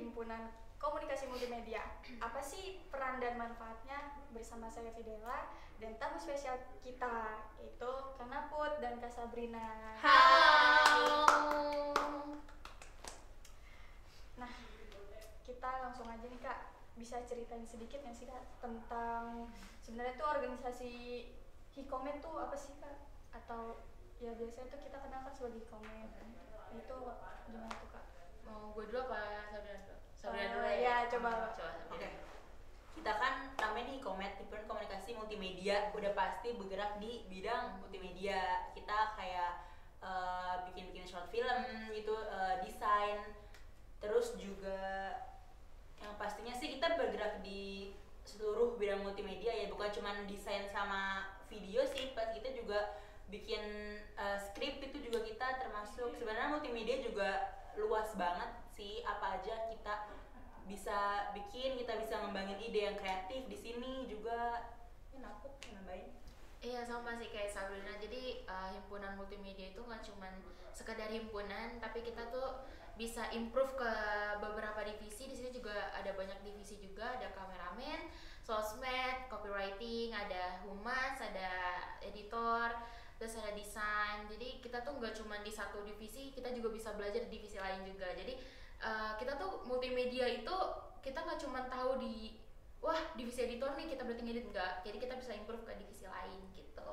Himpunan Komunikasi Multimedia. Apa sih peran dan manfaatnya? Bersama saya Fidela dan tamu spesial kita itu Kak Naput dan Kak Sabrina. Halo. Nah, kita langsung aja nih Kak. Bisa ceritain sedikit nggak sih Kak tentang sebenarnya tuh organisasi Hikomet tuh apa sih Kak? Atau ya biasanya tuh kita kenal kan sebagai Hikomet. Itu gimana tuh Kak? Mau gue dulu apa Sabrina dulu? Sabrina dulu Ya coba. Oke. Kita kan namanya nih Himpunan Komunikasi Multimedia, udah pasti bergerak di bidang multimedia. Kita kayak bikin short film gitu, desain, terus juga yang pastinya sih kita bergerak di seluruh bidang multimedia ya, bukan cuma desain sama video sih, pas kita juga bikin skrip itu juga kita termasuk. Sebenarnya multimedia juga luas banget sih, apa aja kita bisa bikin, kita bisa ngembangin ide yang kreatif di sini juga. Ini aku nambahin. Iya sama sih kayak Sabrina. Jadi himpunan multimedia itu nggak cuman sekedar himpunan, tapi kita tuh bisa improve ke beberapa divisi. Di sini juga ada banyak divisi juga, ada kameramen, sosmed, copywriting, ada humas, ada editor, terus ada desain. Jadi kita tuh nggak cuma di satu divisi, kita juga bisa belajar di divisi lain juga. Jadi kita tuh multimedia itu kita nggak cuma tahu di wah divisi editor nih kita berarti ngedit, enggak. Jadi kita bisa improve ke divisi lain gitu.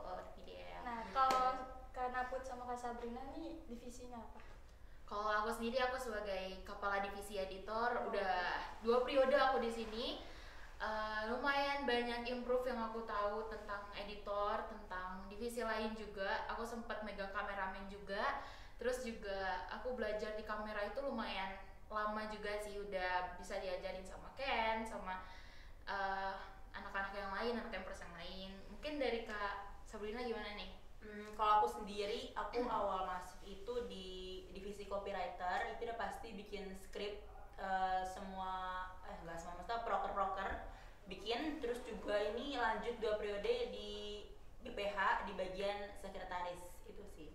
Nah kalau Kak Naput sama Kak Sabrina nih divisinya apa? Kalau aku sendiri, aku sebagai kepala divisi editor, udah 2 periode aku di sini. Lumayan banyak improve yang aku tahu tentang editor, tentang divisi lain juga. Aku sempat megang kameramen juga. Terus juga aku belajar di kamera itu lumayan lama juga sih, udah bisa diajarin sama Ken, sama anak-anak yang lain, anak campers yang lain. Mungkin dari Kak Sabrina gimana nih? Kalau aku sendiri, aku awal masuk itu di divisi copywriter. Itu udah pasti bikin skrip, semua nggak semua, maksudnya proker bikin. Terus juga ini lanjut 2 periode di BPH di bagian sekretaris itu sih.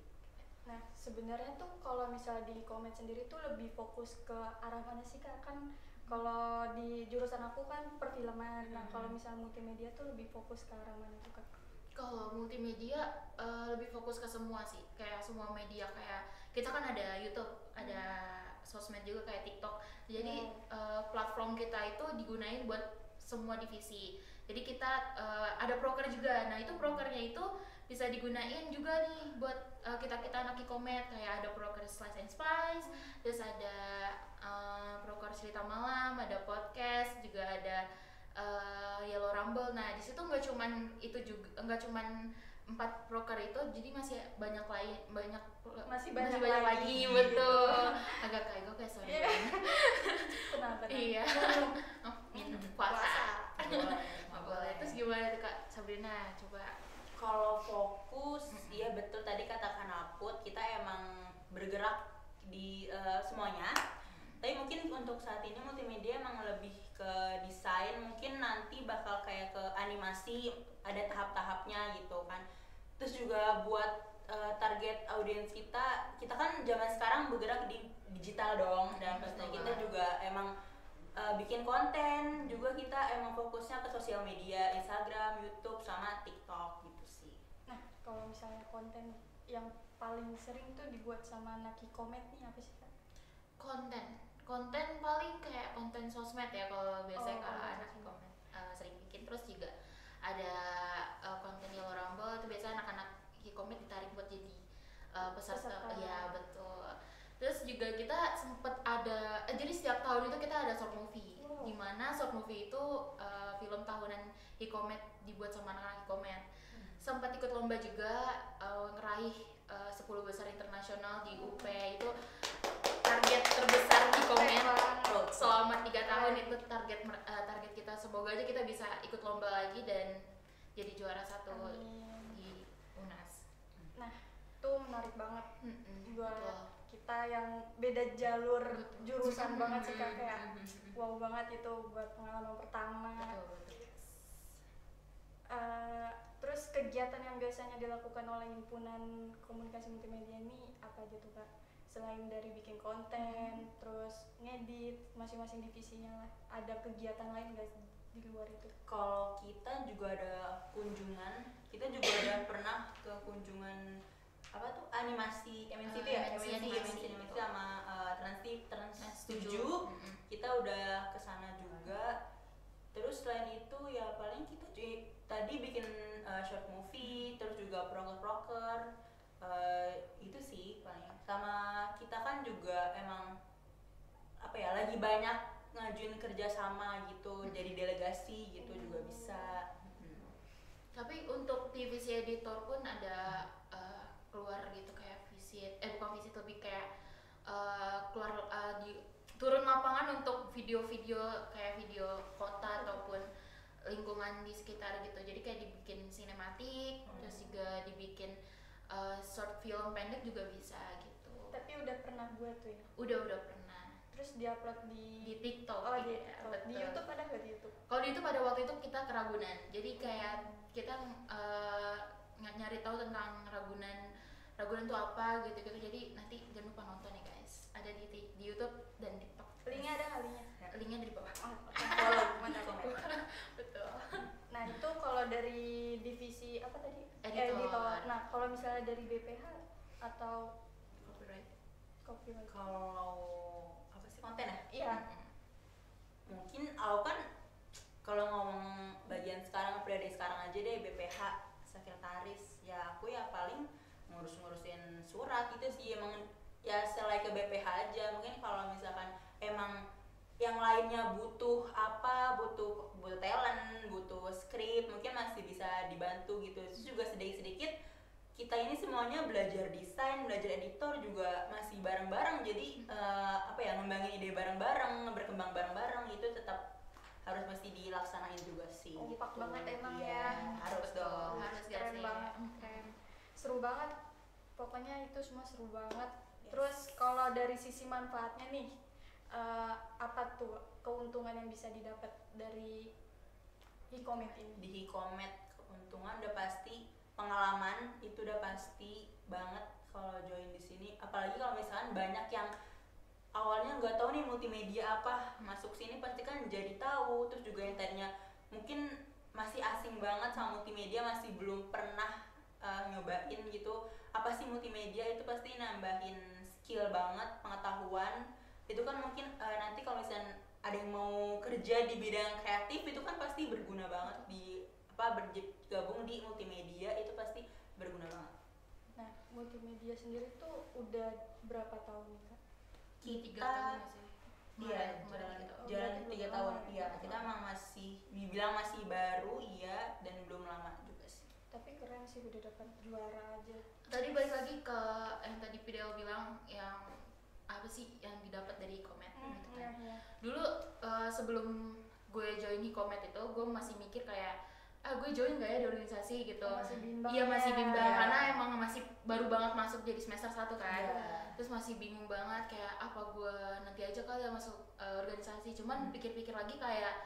Nah sebenarnya tuh kalau misalnya di Hikomet sendiri tuh lebih fokus ke arah mana sih Kak? Kan kalau di jurusan aku kan perfilman. Nah kalau misalnya multimedia tuh lebih fokus ke arah mana tuh Kak? Kalau multimedia lebih fokus ke semua sih, kayak semua media. Kayak kita kan ada YouTube, ada sosmed juga kayak TikTok. Jadi platform kita itu digunain buat semua divisi. Jadi kita ada proker juga. Nah itu prokernya itu bisa digunain juga nih buat kita anak Hikomet. Kayak ada proker Slice and Spice, terus ada proker cerita malam, ada podcast, juga ada Yellow Rumble. Nah di situ nggak cuman itu juga, nggak cuman 4 proker itu, jadi masih banyak lagi. Betul. Agak kayak gue kayak sorry. Tenang. Iya. Minum puasa. Nggak boleh. Terus gimana tuh Kak Sabrina? Coba. Kalau fokus, iya betul tadi kata Kak Naput, kita emang bergerak di semuanya. Tapi mungkin untuk saat ini multimedia emang lebih ke desain, mungkin nanti bakal kayak ke animasi, ada tahap-tahapnya gitu kan. Terus juga buat target audiens kita kan zaman sekarang bergerak di digital dong, dan pastinya kita juga emang bikin konten juga. Kita emang fokusnya ke sosial media, Instagram, YouTube, sama TikTok gitu sih. Nah kalau misalnya konten yang paling sering tuh dibuat sama anak Hikomet nih apa sih Kak? Konten paling kayak konten sosmed ya kalau biasanya kalau anak sosmed. Hikomet sering bikin. Terus juga ada konten Yellow Rumble, itu biasanya anak-anak Hikomet ditarik buat jadi peserta. Ya betul. Terus juga kita sempet ada, jadi setiap tahun itu kita ada short movie. Dimana short movie itu film tahunan Hikomet dibuat sama anak-anak Hikomet. Sempat ikut lomba juga, ngeraih 10 besar internasional di UP. Itu target terbesar Hikomet selama 3 tahun. Itu target kita. Semoga aja kita bisa ikut lomba lagi dan jadi juara 1 di UNAS. Nah itu menarik banget buat Betul. kita yang beda jalur jurusan banget sih Kak, kayak wow banget itu buat pengalaman pertama. Betul. Terus kegiatan yang biasanya dilakukan oleh Himpunan Komunikasi Multimedia ini apa aja tuh Kak? selain dari bikin konten terus ngedit, masing-masing divisinya lah ada kegiatan lain nggak di luar itu? Kalau kita juga ada kunjungan, kita juga ada pernah ke kunjungan apa tuh animasi MNC itu ya, animasi sama Trans 7. Kita udah kesana juga. Terus selain itu ya paling kita tadi bikin short movie, terus juga proker itu sih paling. Sama kita kan juga emang apa ya, lagi banyak ngajuin kerjasama gitu, jadi delegasi gitu juga bisa. Tapi untuk divisi editor pun ada keluar gitu kayak bukan visit, lebih kayak keluar di turun lapangan untuk video-video kayak video kota ataupun lingkungan di sekitar gitu. Jadi kayak dibikin sinematik, terus juga dibikin short film pendek juga bisa gitu. Tapi udah pernah buat tuh ya? Udah pernah. Terus diupload di TikTok. Oh gitu di ya, TikTok. Di YouTube ada nggak di YouTube? Kalau di YouTube pada waktu itu kita ke Ragunan. Jadi kayak kita nyari tahu tentang Ragunan tuh apa gitu-gitu. Jadi nanti jangan lupa nonton ya guys. Ada di YouTube dan TikTok. Linknya ada kalinya? Linknya di bawah. Follow mana komen. Betul. Nah itu kalau dari divisi apa tadi? Editor. Nah kalau misalnya dari BPH atau copyright? Kalau apa sih, konten ya? Iya. Mungkin aku kan kalau ngomong bagian sekarang, periode sekarang aja deh, BPH sekretaris ya, aku ya paling ngurusin surat itu sih, emang ya selain ke BPH aja. Mungkin kalau misalkan emang yang lainnya butuh talent, butuh skrip, mungkin masih bisa dibantu gitu. Terus juga sedikit kita ini semuanya belajar desain, belajar editor juga masih bareng-bareng, jadi apa ya, ngembangin ide bareng-bareng, berkembang bareng-bareng, itu tetap harus mesti dilaksanain juga sih. Kompak gitu. banget emang Iya, ya. harus dong. Harus Keren sih. banget, keren. Seru banget. Pokoknya itu semua seru banget. Yes. Terus kalau dari sisi manfaatnya nih, apa tuh keuntungan yang bisa didapat dari Hikomet ini? Di Hikomet keuntungan udah pasti, pengalaman itu udah pasti banget kalau join di sini. Apalagi kalau misalkan banyak yang awalnya nggak tahu nih multimedia apa, masuk sini pasti kan jadi tahu. Terus juga yang tadinya mungkin masih asing banget sama multimedia, masih belum pernah nyobain gitu apa sih multimedia, itu pasti nambahin skill banget, pengetahuan. Itu kan mungkin nanti kalau misalnya ada yang mau kerja di bidang kreatif, itu kan pasti berguna banget di bergabung di multimedia, itu pasti berguna banget. Nah, multimedia sendiri tuh udah berapa tahun nih Kak? 3 tahun sih. Iya, jalan 3 tahun. Iya, kita emang masih dibilang masih baru, iya, dan belum lama juga sih. Tapi keren sih udah dapat juara aja. Tadi balik lagi ke yang tadi Fidel bilang, yang apa sih yang didapat dari Hikomet gitu kan. Iya. Dulu sebelum gue join Hikomet itu, gue masih mikir kayak gue join gak ya di organisasi gitu. Masih bimbang. Iya, masih ya. bimbang karena emang masih baru banget masuk jadi semester 1 kan. Iya. Terus masih bingung banget kayak apa gue nanti aja kali ya masuk organisasi. Cuman pikir-pikir lagi kayak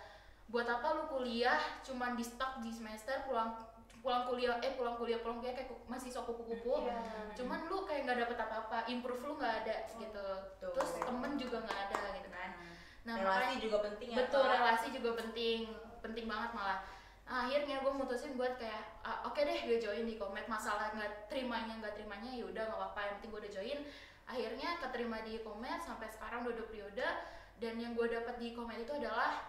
buat apa lu kuliah cuman di stuck di semester, pulang kuliah kayak masih sok kupu-kupu. Iya. Cuman lu kayak nggak dapet apa-apa, improve lu nggak ada gitu. Tuh. Terus temen juga nggak ada gitu kan. Nah, relasi makanya- juga penting ya. betul, Kak? relasi juga penting banget malah. Nah, akhirnya gue mutusin buat kayak oke deh gue join di Hikomet. Masalah nggak terimanya ya udah nggak apa-apa, yang penting gue udah join. Akhirnya keterima di Hikomet sampai sekarang udah 2 periode. Dan yang gue dapat di Hikomet itu adalah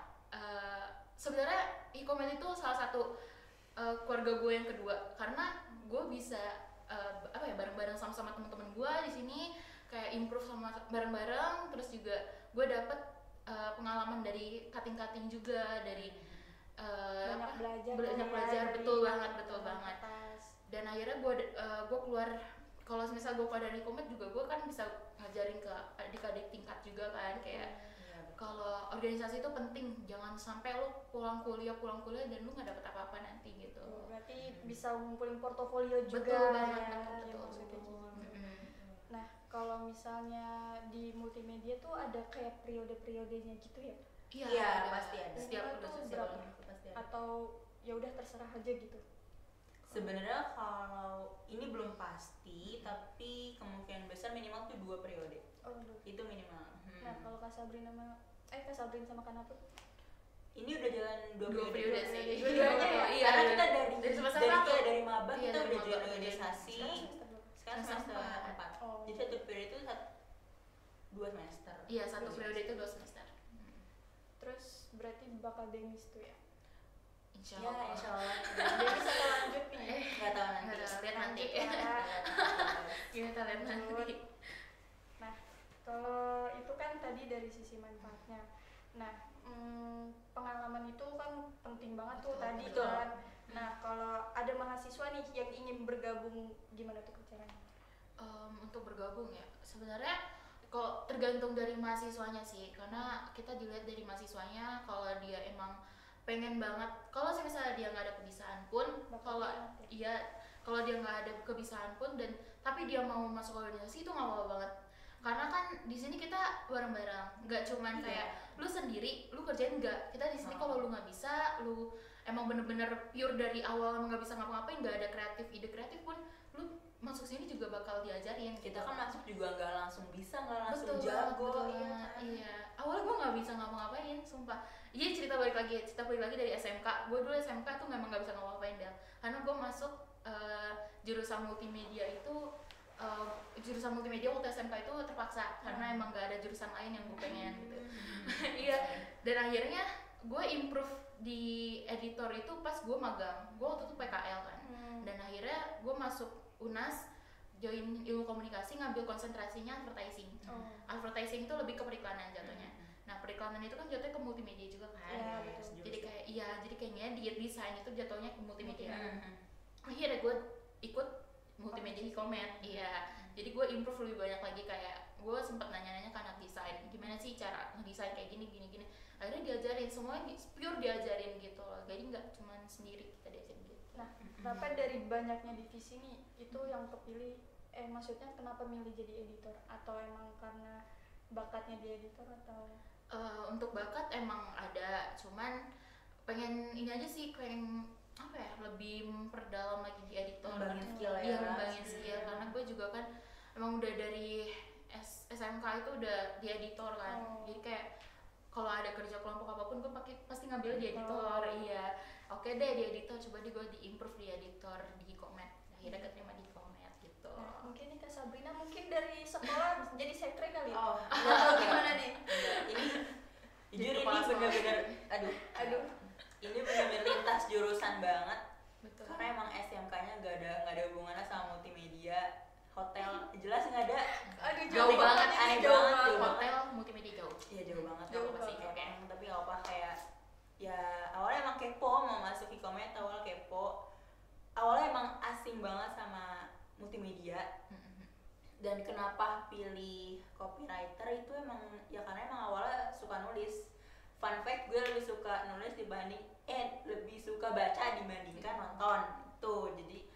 sebenarnya Hikomet itu salah satu keluarga gue yang kedua, karena gue bisa bareng-bareng sama teman-teman gue di sini, kayak improve sama bareng-bareng. Terus juga gue dapet pengalaman dari cutting juga, dari banyak belajar, betul banget. Dan akhirnya gue keluar, kalau misal gue keluar dari Hikomet juga gue kan bisa ngajarin ke adik-adik tingkat juga kan, kayak kalau organisasi itu penting, jangan sampai lo pulang kuliah dan lu nggak dapet apa-apa nanti gitu. Berarti bisa ngumpulin portofolio juga. Betul banget, ya, betul. maksudnya gitu. Nah, kalau misalnya di multimedia tuh ada kayak periode-periodenya gitu ya? Iya, pasti ada. Setiap Itu udah selesai. berapa? Pasti ada. Atau ya udah terserah aja gitu? Sebenarnya kalau ini belum pasti, tapi kemungkinan besar minimal minimal tuh 2 periode. Oh, aduh. Itu minimal. Nah, kalau Kak Sabrin sama Kanapur Ini udah jalan 2 2 periode sih. Dua-duanya ya? Iya, Karena kita dari semester satu. dari maba Iya, kita dari udah maba, jalan udah organisasi. Sekarang semester Semester 4. Oh. Jadi satu periode itu 2 semester. Iya, 1 periode itu 2 semester. Terus berarti bakal demis tuh ya? Insya Ya, Allah. insya Allah. Demis atau lanjut nih? Nggak tahu nanti. Nggak tahu, lihat nanti. Lanjut lah. Kita lihat nanti. Nah, kalau itu kan tadi dari sisi manfaatnya. Nah, pengalaman itu kan penting banget tuh Betul, tadi betul. kan. Nah, kalau ada mahasiswa nih yang ingin bergabung, gimana tuh caranya? Untuk bergabung ya, sebenarnya kok tergantung dari mahasiswanya sih, karena kita dilihat dari mahasiswanya kalau dia emang pengen banget, kalau misalnya dia nggak ada kebisaan pun, kalau iya kalau dia nggak ada kebisaan pun dan tapi dia mau masuk organisasi itu nggak apa-apa banget, karena kan di sini kita bareng-bareng, nggak cuman kayak lu sendiri lu kerjain, nggak, kita di sini kalau lu nggak bisa, lu emang bener-bener pure dari awal emang nggak bisa ngapa-ngapain, nggak ada ide kreatif pun, lu masuk sini juga bakal diajarin. Kita kan masuk juga nggak langsung bisa, nggak langsung betul jago. betul Iya. banget. Iya, awalnya gue nggak bisa ngapa-ngapain, sumpah. Iya, cerita balik lagi dari SMK. Gue dulu SMK tuh memang nggak bisa ngapa-ngapain Del, karena gue masuk jurusan multimedia itu jurusan multimedia waktu SMK itu terpaksa karena emang nggak ada jurusan lain yang gue pengen gitu. Iya, dan akhirnya gue improve di editor itu pas gue magang. Gue waktu itu PKL kan, dan akhirnya gue masuk UNAS, join ilmu komunikasi, ngambil konsentrasinya advertising. Advertising itu lebih ke periklanan jatuhnya. Nah, periklanan itu kan jatuhnya ke multimedia juga kan. Iya, betul. Jadi kayaknya di desain itu jatuhnya ke multimedia. Akhirnya gue ikut multimedia e-commerce. Iya. Jadi gue improve lebih banyak lagi, kayak gue sempat nanya-nanya ke anak desain, gimana sih cara ngedesain kayak gini. Akhirnya diajarin, semuanya pure diajarin gitu loh. Jadi nggak cuma sendiri kita diajarin gitu. Nah, kenapa dari banyaknya divisi nih itu yang kepilih? Maksudnya kenapa milih jadi editor? Atau emang karena bakatnya di editor atau? Untuk bakat emang ada, cuman pengen ini aja sih, pengen apa ya, lebih memperdalam lagi di editor. Ngembangin skill ya. Iya, ngembangin skill, karena gue juga kan emang udah dari SMK itu udah di editor kan. Jadi kayak kalau ada kerja kelompok apapun gue pasti ngambil di editor. Iya, oke deh di editor, coba deh gue diimprove di editor di Komet, akhirnya keterima di Komet gitu. Nah, mungkin nih Kak Sabrina mungkin dari sekolah jadi sekre kali. Oh, atau gimana nih? Ini jujur Jadi ini kepala sekolah. bener-bener aduh ini bener-bener lintas jurusan banget. Betul. Karena emang SMK-nya nggak ada hubungannya sama multimedia, hotel jelas nggak ada. Aduh, Jauh banget, aneh jauh banget, banget. jauh banget. Hotel multimedia jauh. Iya jauh banget. Jauh Nggak apa-apa sih, banget. kayak tapi nggak apa, kayak ya awalnya emang kepo mau masuk e-commerce, awal kepo. Awalnya emang asing banget sama multimedia. Dan kenapa pilih copywriter itu emang ya karena emang awalnya suka nulis. Fun fact, gue lebih suka nulis lebih suka baca dibandingkan nonton tuh. Jadi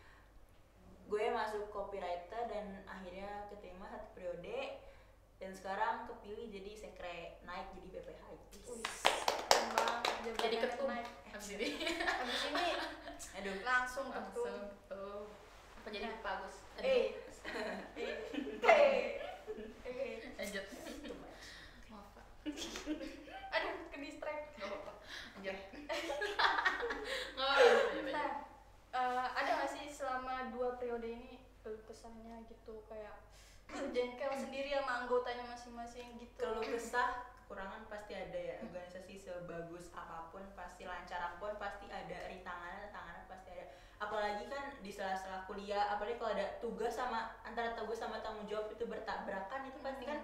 gue masuk copywriter dan akhirnya keterima 1 periode dan sekarang kepilih jadi sekre, naik jadi BPH. Keren banget, Jadi ketum. naik. Habis ini Abis ini Aduh, langsung ketum. langsung tuh apa jadi bagus. Lanjut. Maaf Pak. Aduh, ke distract. Nggak apa-apa. Lanjut. Nggak apa-apa. Nah, ada nggak sih selama 2 periode ini keluh kesahnya gitu, kayak jengkel sendiri sama anggotanya masing-masing gitu? kalau kesah kekurangan pasti ada ya. Organisasi sebagus apapun pasti, lancar apapun pasti ada, rintangan pasti ada. Apalagi kan di sela-sela kuliah, apalagi kalau ada tugas antara tugas sama tanggung jawab itu bertabrakan, itu pasti kan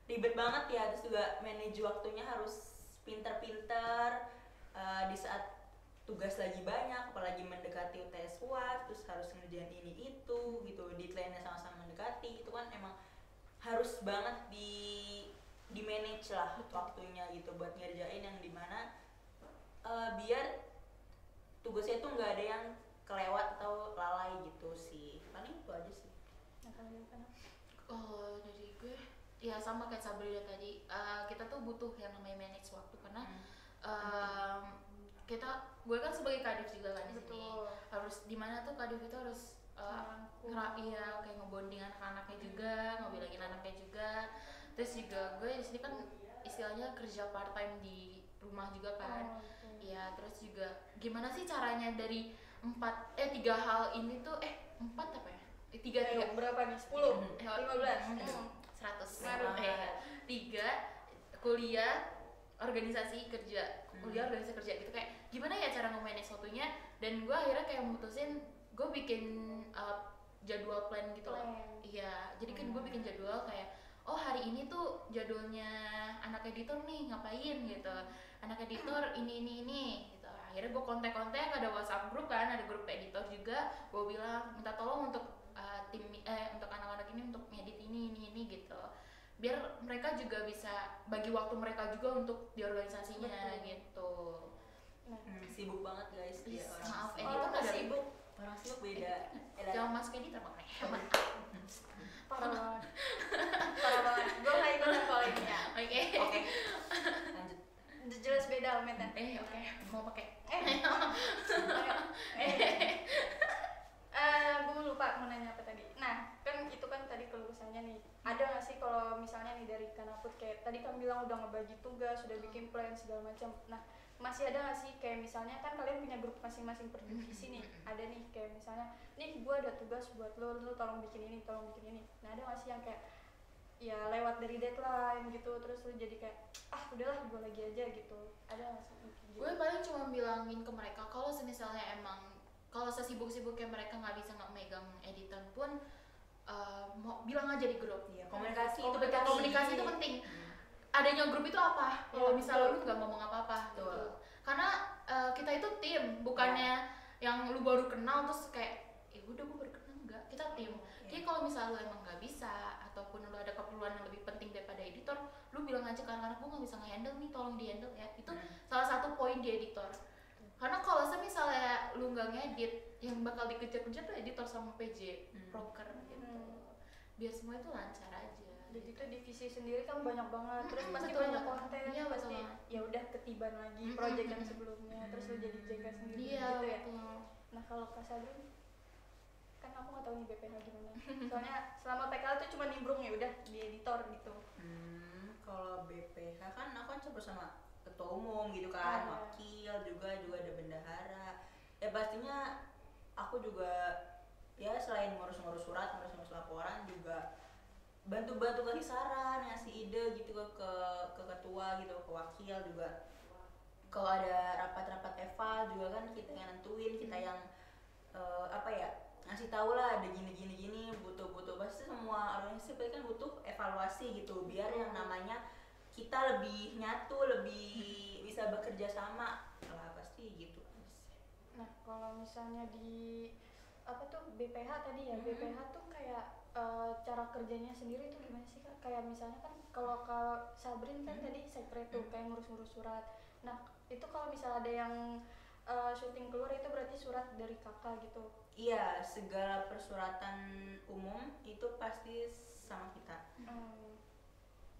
ribet banget ya. Terus juga manage waktunya harus pinter-pinter. Di saat tugas lagi banyak, apalagi mendekati UTS UAS, terus harus ngerjain ini itu gitu, deadline-nya sama-sama mendekati, itu kan emang harus banget di manage lah waktunya gitu buat ngerjain yang dimana biar tugasnya tuh nggak ada yang kelewat atau lalai gitu sih. Paling itu aja sih. Nah, kalau dari Kana? Oh, dari gue ya sama kayak Sabrina tadi, kita tuh butuh yang namanya manage waktu, karena gue kan sebagai kadif juga kan di sini, harus dimana tuh kadif itu harus iya kayak ngebonding anak-anaknya juga, ngebilangin anaknya Terus juga gue di sini kan istilahnya kerja part time di rumah juga kan. Iya, terus juga gimana sih caranya dari 3 hal ini tuh 4 apa ya? 3 berapa nih? 10? 15? 100. Ngaruh. 3 kuliah, organisasi kerja, organisasi kerja gitu, kayak gimana ya cara nge-manage waktunya. Dan gue akhirnya kayak mutusin gue bikin jadwal plan gitu loh. Iya, jadi kan gue bikin jadwal kayak oh hari ini tuh jadwalnya anak editor nih ngapain gitu, anak editor ini gitu. Akhirnya gue kontak ada WhatsApp grup kan, ada grup editor juga, gue bilang minta tolong untuk untuk anak-anak ini untuk ngedit ini gitu, biar mereka juga bisa bagi waktu mereka juga untuk di organisasinya. Gitu. Sibuk banget guys dia orang. Maaf, editor ada sibuk. Orang sibuk beda. Jangan masuk editor makanya hemat. Parah banget. Gue gak ikutan kalau ini ya. Oke. Lanjut. Jelas beda Almetnya. Oke. Mau pakai. Gue lupa mau nanya apa tadi. Nah, kan itu kan tadi kelulusannya nih. Ada nggak sih kalau misalnya nih dari Kanaput kayak tadi kamu bilang udah ngebagi tugas, sudah bikin plan segala macam. Nah, masih ada nggak sih kayak misalnya kan kalian punya grup masing-masing per divisi nih. Ada nih kayak misalnya, nih gue ada tugas buat lo tolong bikin ini. Nah, ada nggak sih yang kayak ya lewat dari deadline gitu, terus lo jadi kayak udahlah gue lagi aja gitu. Ada nggak sih? Gue paling cuma bilangin ke mereka kalau misalnya emang kalau sesibuk-sibuknya mereka nggak bisa megang editan pun mau bilang aja di grup. Iya, komunikasi itu penting. Adanya grup itu apa? Kalau misalnya lu nggak ngomong apa-apa gitu. Karena kita itu tim, bukannya yang lu baru kenal terus kayak udah gue baru kenal, enggak. Kita tim. Jadi kalau misalnya lu emang nggak bisa ataupun lu ada keperluan yang lebih penting daripada editor, lu bilang aja kan, karena gue nggak bisa nge-handle nih, tolong di-handle ya. Itu salah satu poin di editor. Karena kalau misalnya lu nggak ngedit, yang bakal dikejar-kejar tuh editor sama PJ, broker gitu. Biar semua itu lancar aja. Jadi itu divisi sendiri kan banyak banget, terus pasti betul. banyak konten, Iya, pasti betul. ya udah ketiban lagi project yang sebelumnya, terus lu jadi jaga sendiri Iya, gitu ya. betul. Nah kalau Kak Sabrin, kan aku nggak tahu nih BPH gimana. Soalnya selama PKL tuh cuma nimbrung ya udah di editor gitu. Kalau BPH kan aku kan campur sama ketua umum gitu kan, wakil juga ada bendahara. Ya pastinya aku juga ya selain ngurus surat, ngurus laporan juga bantu kasih saran, ngasih ide gitu ke ketua gitu, ke wakil juga. Kalau ada rapat-rapat eval juga kan kita yang nentuin, kita yang ngasih tahu lah ada gini butuh pasti semua organisasi kan butuh evaluasi gitu, biar yang namanya kita lebih nyatu, lebih bisa bekerja sama lah, pasti gitu. Nah kalau misalnya di BPH tadi ya, BPH tuh kayak cara kerjanya sendiri tuh gimana sih Kak? Kayak misalnya kan kalau Sabrin kan tadi sekret tuh kayak ngurus surat. Nah itu kalau misalnya ada yang syuting keluar itu berarti surat dari kakak gitu? Iya, segala persuratan umum itu pasti sama kita.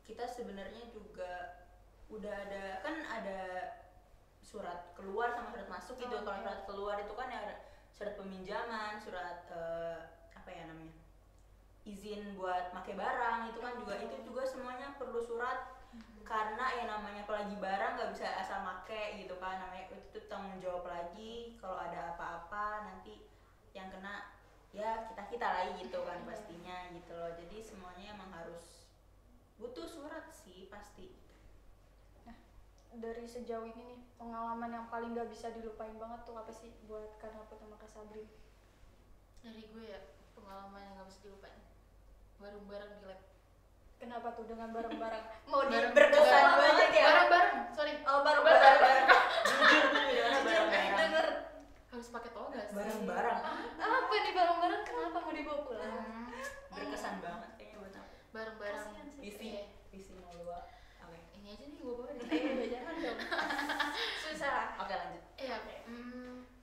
Kita sebenarnya juga udah ada surat keluar sama surat masuk gitu. Kalau surat keluar itu kan ya surat peminjaman, surat izin buat pakai barang itu kan itu juga semuanya perlu surat, karena ya namanya apalagi barang nggak bisa asal make gitu kan, namanya itu tanggung jawab lagi, kalau ada apa-apa nanti yang kena ya kita lagi gitu kan pastinya gitu loh. Jadi semuanya emang harus butuh surat sih pasti. Nah dari sejauh ini nih pengalaman yang paling nggak bisa dilupain banget tuh apa sih buat Kanaput sama Kak Sabrin? Dari gue ya, pengalaman yang gak bisa dilupain bareng-bareng di lab. Kenapa tuh dengan bareng-bareng? Mau berkesan banget ya? Bareng-bareng, sorry. Oh bareng-bareng. Denger Harus pakai toga sih. bareng-bareng. Apa nih bareng-bareng? Kenapa mau dibawa pulang? Berkesan banget kayaknya buat aku. Bareng-bareng. Kasian sih. Visi mau dua. Oke. Ini aja nih gue bawa nih. Jangan dong. Susah. Oke lanjut. Iya,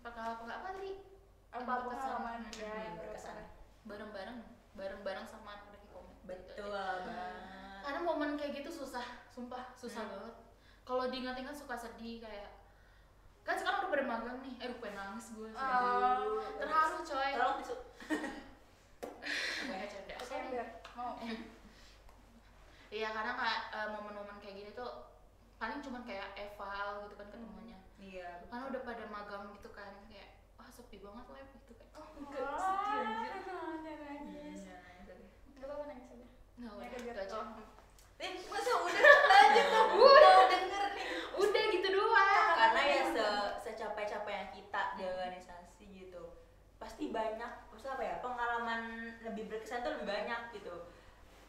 apa tadi? Apa pengalaman ya yang berkesan. Bareng-bareng sama anak-anak komen. Betul banget. Karena momen kayak gitu susah banget. Kalau diingat-ingat suka sedih, kayak kan sekarang udah pada magang nih, udah pengen nangis gue. Terharu coy. Tolong tisu. Oke, cerdas. Mau. Iya karena momen-momen kayak gini tuh paling cuman kayak eval gitu kan ketemunya. Iya. Karena udah pada magang gitu kan kayak wah sepi banget live gitu kan. Oh Enggak, sedih anjir. jangan nangis. Enggak apa-apa nangis aja. Nggak Ya, udah gitu aja. Masa udah lanjut tuh. Mau denger nih. Udah gitu doang. Karena ya secapek-capeknya kita di organisasi gitu pasti banyak maksudnya apa ya pengalaman lebih berkesan tuh lebih banyak gitu.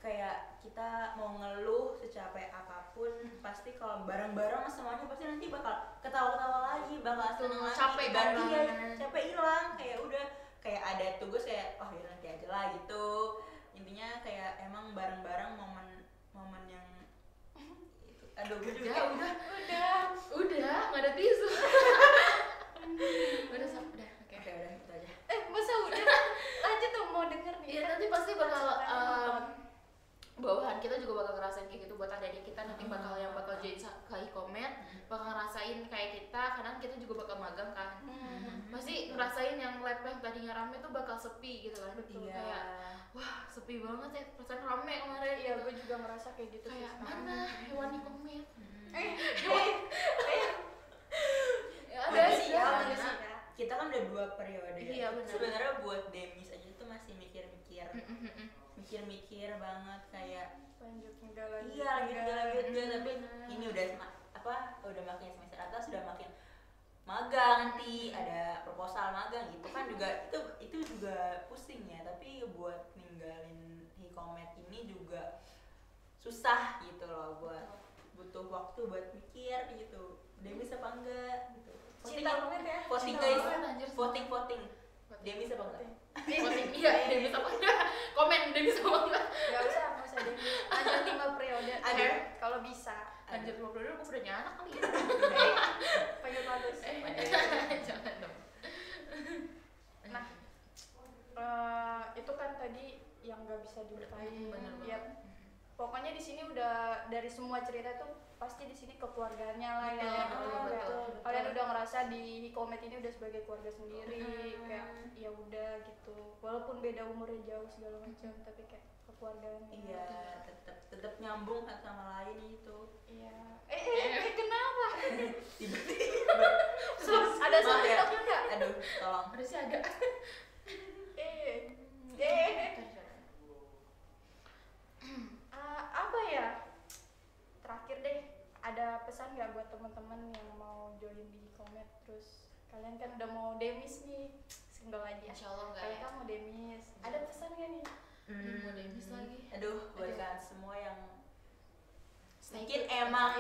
Kayak kita mau ngeluh secapek apapun pasti kalau bareng-bareng semuanya pasti nanti bakal ketawa-ketawa lagi, bakal seneng lagi. Capek kan Iya, banget. capek hilang. Kayak udah kayak ada tugas kayak oh ya nanti aja lah gitu. Intinya kayak emang bareng-bareng momen yang itu. Aduh gue juga Ya udah nggak ada tisu. Udah udah oke. Oke, udah itu aja. Masa udah lanjut tuh mau denger nih. Iya nanti pasti bakal bawahan kita juga bakal ngerasain kayak gitu buat adik kita nanti bakal join ke Hikomet bakal ngerasain kayak kita karena kita juga bakal magang kan. Pasti ngerasain yang lab yang tadinya rame tuh bakal sepi gitu kan. Betul. Iya. Kayak wah sepi banget ya perasaan rame kemarin. Iya, gue juga merasa kayak gitu sih. Kayak mana hewan Hikomet. Ya ada sih ya. manusia. Kita kan udah 2 periode ya. Iya, benar. Sebenarnya buat Demis aja tuh masih mikir-mikir banget kayak Lanjut enggak lagi. iya lanjut tapi benar. ini udah udah makin semester atas sudah makin magang nanti ada proposal magang gitu kan juga itu juga pusing ya tapi buat ninggalin Hikomet ini juga susah gitu loh butuh waktu buat mikir gitu Demis apa enggak gitu. Cinta banget ya. Voting Cinta guys, banget, anjir. voting. Demis apa enggak? Voting iya Demis apa enggak? Komen Demis apa enggak? Gak usah deh. Lanjut 5 periode. Ada. Kalau bisa. Lanjut 20 dulu aku udah nyanak kali ya. Panggil bagus. Jangan dong. Nah, itu kan tadi yang nggak bisa dilupain. Bener Ya, banget. pokoknya di sini udah dari semua cerita tuh pasti di sini kekeluarganya lah ya. Betul, Kayak betul. kalian udah ngerasa di Hikomet ini udah sebagai keluarga sendiri. Kayak ya udah gitu. Walaupun beda umurnya jauh segala macam, tapi kayak kekeluargaan. Iya, tetap nyambung satu sama lain itu. Iya. Kenapa? Tiba-tiba. Ada Maaf ya. subtitle nggak? Aduh, tolong. Ada sih ada. Apa ya? Terakhir deh, ada pesan nggak buat teman-teman yang mau join di Hikomet? Terus kalian kan udah mau demis nih, single aja. Insya Allah enggak Kalian ya. kan mau demis. Ada pesan nggak nih? Mau Demis lagi. Aduh, buat Aduh. kalian semua yang Stay mungkin tune. emang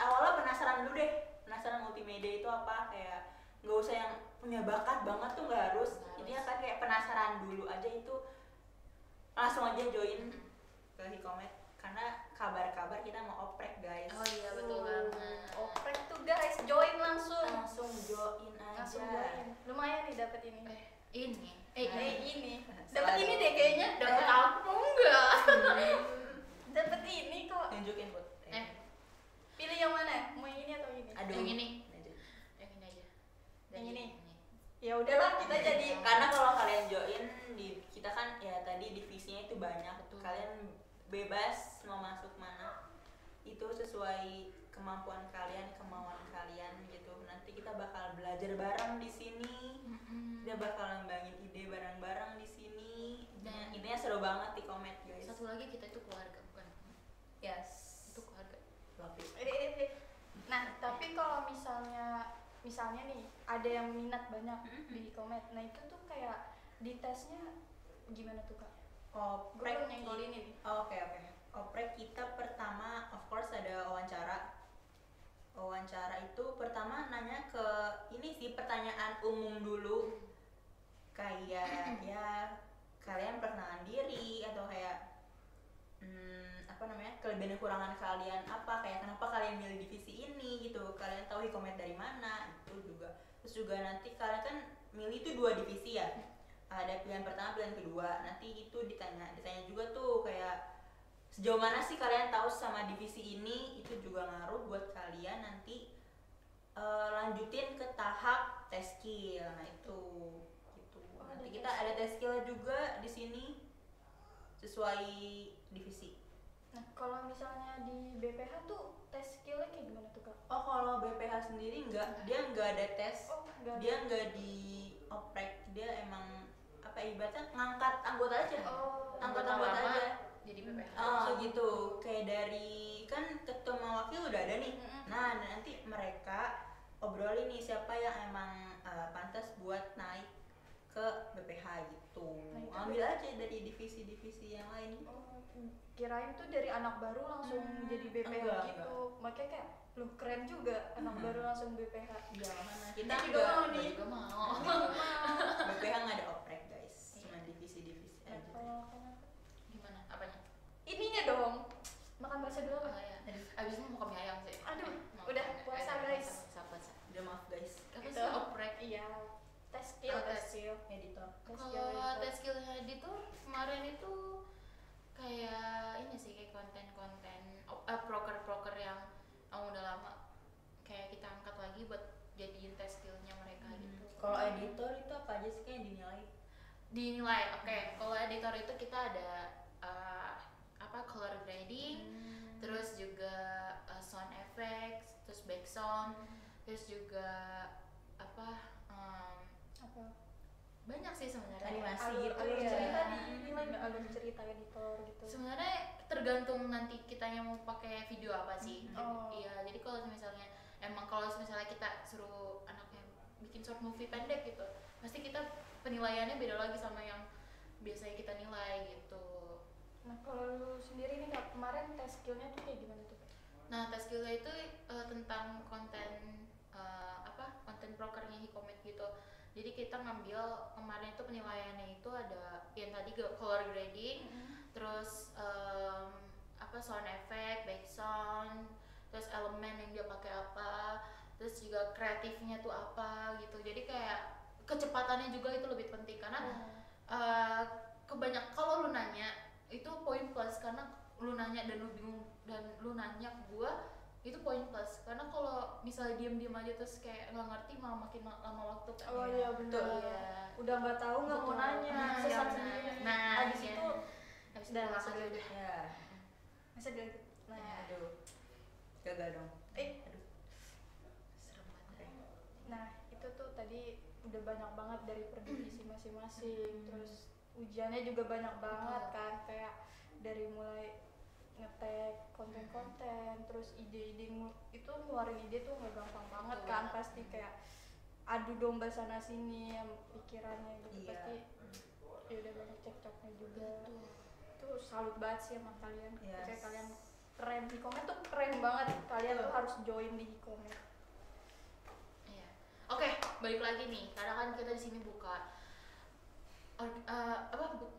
awalnya penasaran dulu deh, penasaran multimedia itu apa, kayak nggak usah yang punya bakat banget tuh nggak harus. Intinya kan kayak penasaran dulu aja itu langsung aja join ke Hikomet karena kabar-kabar kita mau oprek guys. Oh iya betul banget. Oprek tuh guys, join langsung. Langsung join aja. Langsung join. Lumayan nih dapat ini. Ini. Ini. Dapat ini deh kayaknya. Dapat apa enggak? Dapat ini kok. Tunjukin buat. Pilih yang mana? Mau yang ini atau ini? Aduh. Yang ini. Aduh. Yang ini aja. Yang ini. Ya udahlah, kita jadi Karena kalau kalian join di kita kan ya tadi divisinya itu banyak. Betul. Kalian bebas mau masuk mana. Itu sesuai kemampuan kalian, kemauan kalian gitu. Nanti kita bakal belajar bareng di sini. Kita bakal ngembangin ide bareng-bareng di sini. Intinya seru banget di Hikomet guys. Satu lagi kita itu keluarga bukan? Yes. Itu keluarga. Love it. ini. Nah, tapi kalau misalnya nih ada yang minat banyak di Hikomet. Nah, itu tuh kayak di tesnya gimana tuh, Kak? Gue Oprek nyenggol ini nih. Oke. Oprek kita pertama of course ada wawancara. Wawancara itu pertama nanya ke ini sih pertanyaan umum dulu. Kayak ya kalian perkenalan diri atau kayak kelebihan dan kekurangan kalian apa, kayak kenapa kalian milih divisi ini gitu, kalian tahu Hikomet dari mana itu juga. Terus juga nanti kalian kan milih itu 2 divisi ya, ada pilihan pertama pilihan kedua, nanti itu ditanya juga tuh kayak sejauh mana sih kalian tahu sama divisi ini, itu juga ngaruh buat kalian nanti lanjutin ke tahap tes skill. Nah itu gitu. Nanti kita ada tes skill juga di sini sesuai divisi. Nah kalau misalnya di BPH tuh tes skillnya kayak gimana tuh kak? Oh kalau BPH sendiri dia nggak ada tes, Oh nggak ada. dia nggak di oprek, dia emang apa ibaratnya ngangkat anggota aja, Oh angkat Anggota anggota lama aja. jadi BPH. Oh gitu, kayak dari kan ketua sama wakil udah ada nih. Mm-mm. Nah nanti mereka obrolin nih siapa yang emang pantas buat naik ke BPH gitu. Nah, itu Ambil aja dari divisi-divisi yang lain. Oh, kirain tuh dari anak baru langsung jadi BPH enggak, gitu. Makanya kayak lu keren juga anak baru langsung BPH. Ya mana kita Kita juga enggak, mau Gue nih. juga mau. BPH nggak ada oprek guys, cuma divisi-divisi Nah, aja. kalau kenapa? Gimana? Apanya? Ininya dong. Makan bakso dulu Oh apa? ya. Abis ini mau ke mie ayam sih. Aduh, Mau udah ke- puasa, ada guys. puasa. Udah maaf guys, Apa Itu. sih oprek? Iya. Tes skill, Oh, tes tes. skill. editor. Tes skill. Kalau tes skillnya di tuh kemarin itu kayak ini sih, kayak konten-konten proker-proker yang udah lama kayak kita angkat lagi buat jadiin tes skillnya mereka gitu. Kalau editor itu apa aja sih kayak dinilai? Dinilai, oke. Kalau editor itu kita ada color grading, terus juga sound effects, terus background, terus juga apa Apa? banyak sih sebenarnya. Animasi Alur, gitu alur ya. cerita dinilai nggak alur cerita editor gitu. Sebenarnya tergantung nanti kitanya mau pakai video apa sih. Oh. Iya, jadi kalau misalnya kalau misalnya kita suruh anaknya bikin short movie pendek gitu, pasti kita penilaiannya beda lagi sama yang biasanya kita nilai gitu. Nah kalau lu sendiri nih Kak, kemarin tes skillnya tuh kayak gimana tuh? Nah, tes skillnya itu tentang konten konten prokernya Hikomet gitu. Jadi kita ngambil kemarin itu penilaiannya itu ada yang tadi color grading, terus sound effect, back sound, terus elemen yang dia pakai apa, terus juga kreatifnya tuh apa gitu. Jadi kayak kecepatannya juga itu lebih penting karena kebanyak kalau lu nanya itu poin plus karena lu nanya dan lu bingung dan lu nanya ke gua itu poin plus karena kalau misalnya diem aja terus kayak nggak ngerti malah makin lama waktu kan. Oh iya bener. Iya. Udah nggak tahu nggak mau Betul. nanya, Nah, sesat iya, sendiri. nah, Abis iya. itu Habis udah itu langsung aja udah. Ya, Masa dilanjut. Nah, aduh, gagal dong. aduh. serem banget. Nah itu tuh tadi udah banyak banget dari per divisi masing-masing. Terus ujiannya juga banyak banget kan, kayak dari mulai ngetek konten-konten, terus ide-ide itu ngeluarin ide tuh nggak gampang banget Betul kan, banget. pasti kayak adu domba sana sini yang pikirannya gitu. Iya. Pasti ya udah banyak cekcoknya juga. Betul. Itu salut banget sih sama kalian. Yes. Kayak kalian keren, Hikomet tuh keren banget, kalian tuh Betul. harus join di Hikomet. Iya. Oke, balik lagi nih. Karena kan kita di sini buka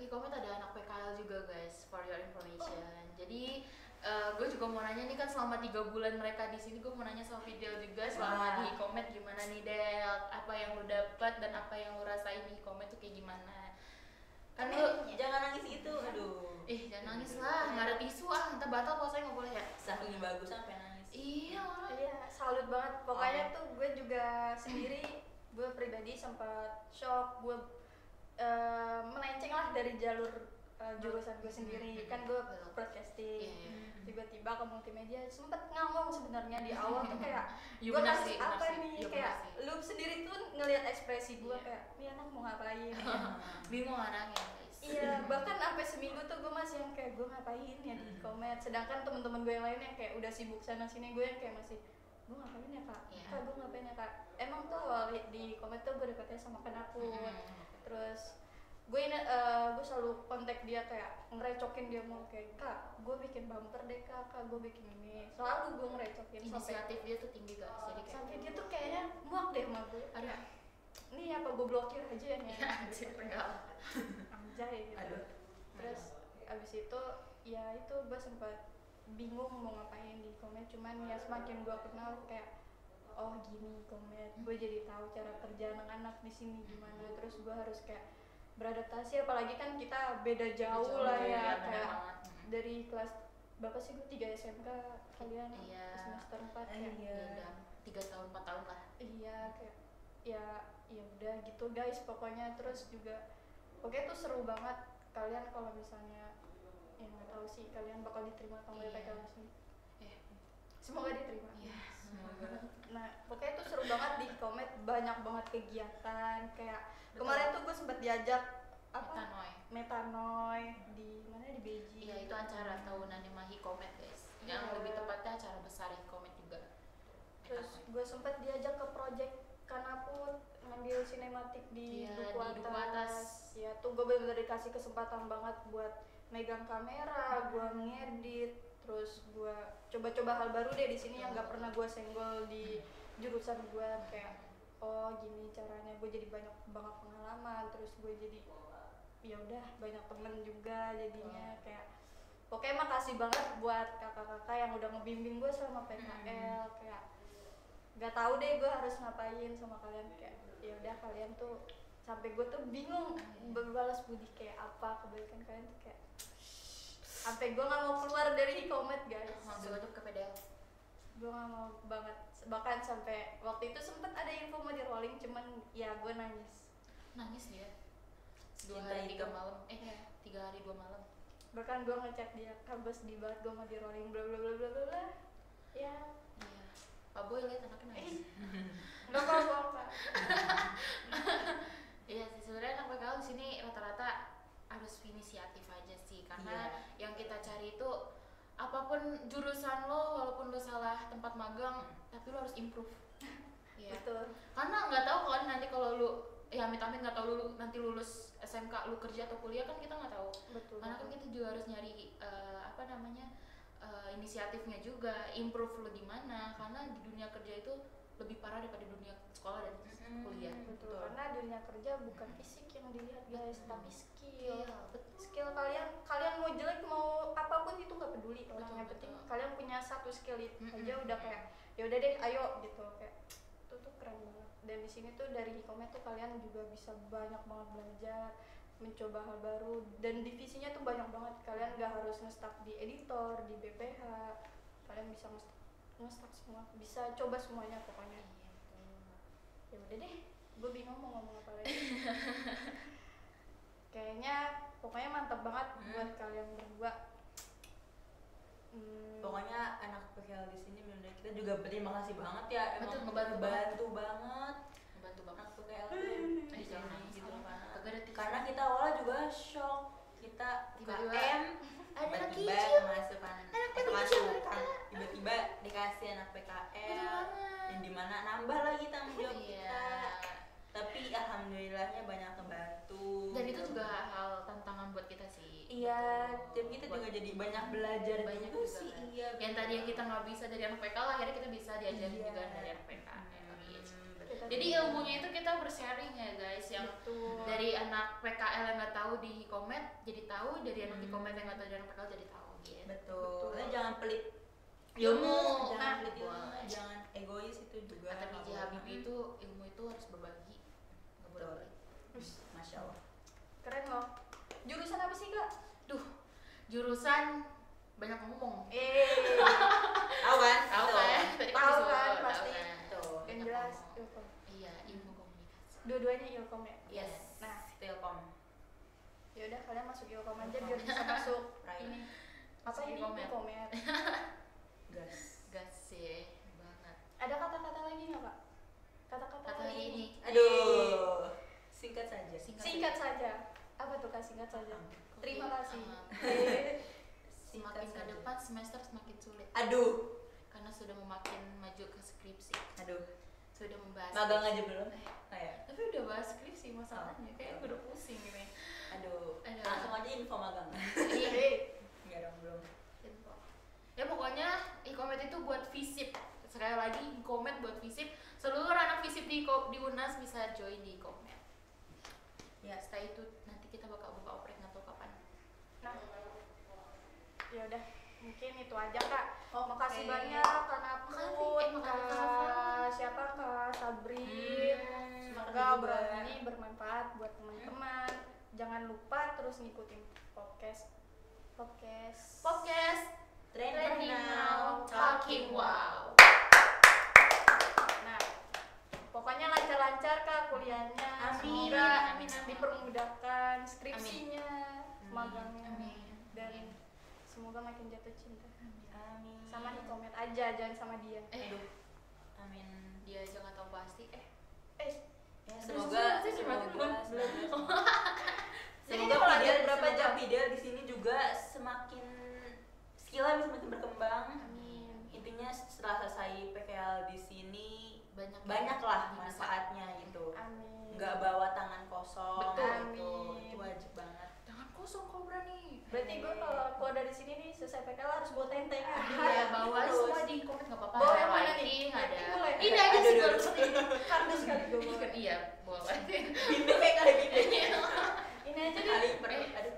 e-commerce ada anak PKL juga guys, for your information. Jadi gue juga mau nanya nih kan selama 3 bulan mereka di sini, gue mau nanya sama Fidel juga selama di e-commerce gimana nih Del, apa yang lu dapat dan apa yang lu rasain di e-commerce tuh kayak gimana? Kan lu Jangan nangis gitu, aduh. jangan nangis lah, nggak ada tisu ntar batal puasanya nggak boleh ya. Saking bagus sampai nangis. Iya. Iya, salut banget. Pokoknya tuh gue juga sendiri, gue pribadi sempat shock, gue melenceng lah dari jalur jurusan gue sendiri. Kan gue Betul. broadcasting, Iya. tiba-tiba ke multimedia. Sempet ngomong sebenarnya di awal tuh kayak, Iya, gue benar harus sih, benar apa sih. nih? Iya, Kayak benar sih. lu sendiri tuh ngelihat ekspresi gue Iya. kayak, ini anak mau ngapain? Bingung anaknya guys. Iya, bahkan sampai seminggu tuh gue masih yang kayak gue ngapain ya di komet. Sedangkan teman-teman gue yang lain yang kayak udah sibuk sana sini, gue yang kayak masih gue ngapain ya kak? Iya. Kak gue ngapain ya kak? Emang tuh awal di komet tuh gue deketnya sama penakut. Terus gue selalu kontak dia kayak ngerecokin dia mau kayak kak gue bikin bumper deh kak gue bikin ini, selalu gue ngerecokin Inisiatif dia tuh tinggi guys, jadi kayak sampai dia tuh kayaknya muak deh sama gue. ada Nih apa gue blokir aja ya nih? anjir enggak. Anjay gitu. Aduh. Terus abis itu ya itu gue sempat bingung mau ngapain di komet, cuman ya semakin gue kenal kayak oh gini komet, gue jadi tahu cara kerja anak-anak di sini gimana. Terus gue harus kayak beradaptasi, apalagi kan kita beda jauh lah ya, bener kayak banget. dari kelas berapa sih gue 3 SMK, kalian Iya. semester 4 ya. Iya. Beda 3 tahun 4 tahun lah. Iya kayak ya udah gitu guys pokoknya. Terus juga pokoknya tuh seru banget kalian kalau misalnya ya nggak tahu sih kalian bakal diterima atau nggak Iya. PK langsung. Eh, Semoga diterima. iya, semoga. Nah pokoknya itu seru banget di Hikomet, banyak banget kegiatan kayak kemarin tuh gue sempet diajak apa Metanoy. metanoy di mana di Beijing. Iya, itu acara tahunan yang Hikomet guys. Yang Iya. lebih tepatnya acara besar Hikomet juga. Terus gue sempet diajak ke project Kanaput ngambil sinematik di Iya, Duku di Duku Atas. Ya tuh gue bener-bener dikasih kesempatan banget buat megang kamera, gue ngedit, terus gue coba-coba hal baru deh di sini yang gak pernah gue senggol di jurusan gue, kayak oh gini caranya. Gue jadi banyak banget pengalaman, terus gue jadi ya udah banyak temen juga jadinya. Kayak pokoknya makasih banget buat kakak-kakak yang udah ngebimbing gue selama PKL. Kayak gak tahu deh gue harus ngapain sama kalian, kayak ya udah kalian tuh sampai gue tuh bingung berbalas budi kayak apa kebaikan kalian tuh, kayak sampai gue nggak mau keluar dari Hikomet guys. Langsung aja ke PDL. Gue nggak mau banget, bahkan sampai waktu itu sempet ada info mau di rolling, cuman ya gue nangis. Nangis dia. 2 Cinta hari 3 itu. malam. Iya. 3 hari 2 malam. Bahkan gue ngechat dia, kabus di banget gue mau di rolling bla bla bla bla bla bla. Ya Iya. Pak Boy lihat anaknya nangis. nggak apa-apa. Iya sih, sebenarnya anak PKL di sini rata-rata harus inisiatif aja sih, karena yang kita cari itu apapun jurusan lo, walaupun lo salah tempat magang, tapi lo harus improve. Iya. Betul. Karena nggak tahu kan nanti kalau lu amit-amit nggak tahu lu nanti lulus SMK lu kerja atau kuliah, kan kita nggak tahu. Betul. Karena kan kita juga harus nyari inisiatifnya juga, improve lu di mana, karena di dunia kerja itu lebih parah daripada dunia sekolah dan kuliah. Betul. Karena dunia kerja bukan fisik yang dilihat guys, tapi skill. Iya, betul. Skill kalian mau jelek mau apapun itu nggak peduli orang, yang Betul, penting betul. kalian punya satu skill itu Mm-mm. aja udah kayak ya udah deh ayo gitu, kayak itu tuh keren banget. Dan di sini tuh dari Hikomet tuh kalian juga bisa banyak banget belajar, mencoba hal baru, dan divisinya tuh banyak banget. Kalian nggak harus nge-stuck di editor, di BPH, kalian bisa nge-stuck semua, bisa coba semuanya pokoknya. Ya udah deh, gue bingung mau ngomong apa lagi. Kayaknya pokoknya mantap banget buat kalian berdua. Pokoknya anak PKL di sini benar kita juga berterima kasih banget ya, Betul, emang ngebantu ngebantu banget Membantu banget. anak PKL tuh di Jangan sini nangis gitu lah. kan. Kagak ada tips. Karena kita awalnya juga shock, kita Tiba-tiba UKM ada anak tiba-tiba kecil. kemasukan Anak kemasukan tiba-tiba dikasih anak PKL Betul banget. yang dimana nambah lagi tanggung jawab Iya. kita, tapi alhamdulillahnya banyak kebantu Dan itu gitu. juga hal tantangan buat kita sih. Iya, Betul. dan kita Buat- juga jadi banyak belajar banyak juga juga sih. kan. Iya, Yang tadi yang kita nggak bisa dari anak PKL, akhirnya kita bisa diajarin Iya. juga dari anak PKL. Gitu. Kita Jadi tuh- ilmunya itu kita bersharing ya guys, yang Betul. dari anak PKL yang nggak tahu di Hikomet jadi tahu, dari anak Hikomet yang nggak tahu dari anak PKL jadi tahu gitu. betul. Betul. Nah, jangan pelit Ilmu. jangan Nah, pelit ilmu, boleh. jangan egois itu juga. Kata nggak B.J. boleh. Habibie itu ilmu itu harus berbagi, nggak boleh Betul. pelit. Wih, Masya Allah. keren loh. Jurusan apa sih kak? Duh, jurusan banyak ngomong. Tahu kan? Tahu kan? Tadi Tahu disebut, kan, tahu pasti. kan? Tuh. Yang Banyak jelas ngomong. Ilkom. Iya, ilmu komunikasi. Dua-duanya Ilkom ya. Yes. Nah, Telkom. ya udah kalian masuk Ilkom aja biar bisa masuk Right. ini. Apa Masuk ini Ilkomet. Ilkomet? Gas. Gas sih banget. Ada kata-kata lagi nggak kak? Kata-kata Kata lagi ini. Aduh. Singkat saja. Singkat saja. Apa tuh kak singkat saja? Terima kasih. Semakin ke saja. depan semester semakin sulit Aduh. karena sudah memakin maju ke skripsi, Aduh. sudah membahas Magang skripsi. aja belum? Kayak. Tapi udah bahas skripsi masalahnya, kayak gue udah pusing ini. Aduh. Aduh. Langsung aja info magang. Iya. Enggak dong, belum. Ya pokoknya Hikomet itu buat visip. Sekali lagi Hikomet buat visip. Seluruh anak visip di UNAS bisa join di Hikomet. Ya setelah itu nanti kita bakal buka oprek nggak tahu kapan. Nah, ya udah mungkin itu aja kak. Makasih Oke. banyak karena Makasih. Makasih, kak siapa kak Sabrin. Semoga makasih obrolan juga. ini bermanfaat buat teman-teman. Jangan lupa terus ngikutin podcast. Trending now, talking wow. Nah, pokoknya lancar-lancar kak kuliahnya. Amin. Semoga Amin, amin. dipermudahkan skripsinya, magangnya, Amin. dan makin jatuh cinta. Amin. Sama Hikomet aja, jangan sama dia. Aduh. Amin. Dia aja nggak tahu pasti. Ya, semoga belum. semoga Fidel di sini juga semakin skillnya bisa semakin berkembang. Amin. Intinya setelah selesai PKL di sini Banyak lah yang manfaatnya gitu. Amin. Nggak bawa tangan kosong. Betul. Gitu. Amin. Itu wajib banget. Tangan kosong kok berani. Berarti gue kalau keluar dari sini nih selesai PKL harus bawa tentengan. Iya, bawa terus. semua di komen nggak apa-apa. Bawa yang mana Lighting, nih? ada. Lighting boleh? Ini aja sih Aduh, baru. Kardus kali gue bawa. Iya, boleh. Bindeng kayak kali bindeng. Ini aja deh. Kali per aduh.